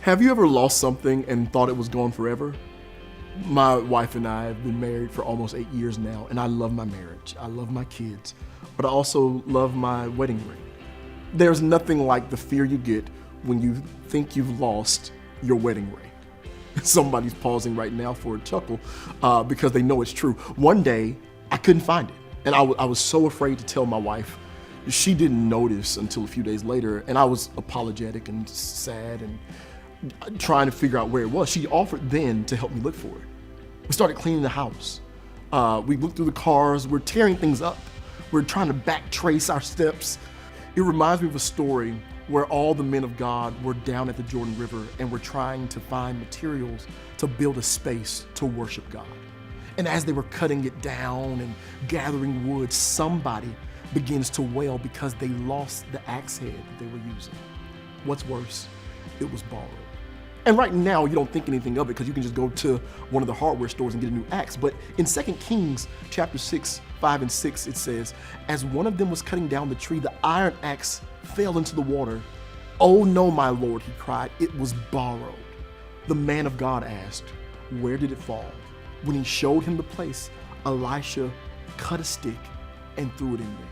Have you ever lost something and thought it was gone forever? My wife and I have been married for almost 8 years now, and I love my marriage. I love my kids, but I also love my wedding ring. There's nothing like the fear you get when you think you've lost your wedding ring. Somebody's pausing right now for a chuckle because they know it's true. One day, I couldn't find it, and I was so afraid to tell my wife. She didn't notice until a few days later, and I was apologetic and sad and trying to figure out where it was. She offered then to help me look for it. We started cleaning the house. We looked through the cars. We're tearing things up. We're trying to backtrace our steps. It reminds me of a story where all the men of God were down at the Jordan River and were trying to find materials to build a space to worship God. And as they were cutting it down and gathering wood, somebody begins to wail because they lost the axe head that they were using. What's worse, it was borrowed. And right now, you don't think anything of it because you can just go to one of the hardware stores and get a new axe. But in 2 Kings chapter 6, 5 and 6, it says, as one of them was cutting down the tree, the iron axe fell into the water. Oh no, my lord, he cried, it was borrowed. The man of God asked, where did it fall? When he showed him the place, Elisha cut a stick and threw it in there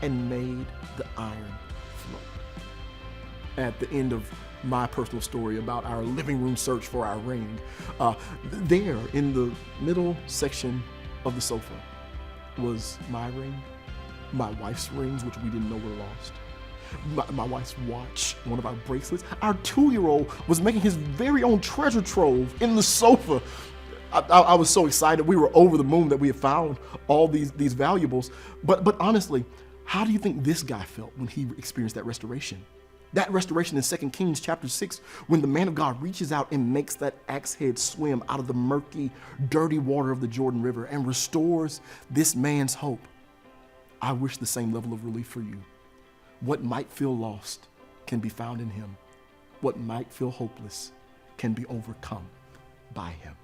and made the iron float. At the end of my personal story about our living room search for our ring, there in the middle section of the sofa was my ring, my wife's rings, which we didn't know were lost, my wife's watch, one of our bracelets. Our 2-year-old was making his very own treasure trove in the sofa. I was so excited. We were over the moon that we had found all these valuables. But honestly, how do you think this guy felt when he experienced that restoration? That restoration in 2 Kings chapter 6, when the man of God reaches out and makes that axe head swim out of the murky, dirty water of the Jordan River and restores this man's hope. I wish the same level of relief for you. What might feel lost can be found in him. What might feel hopeless can be overcome by him.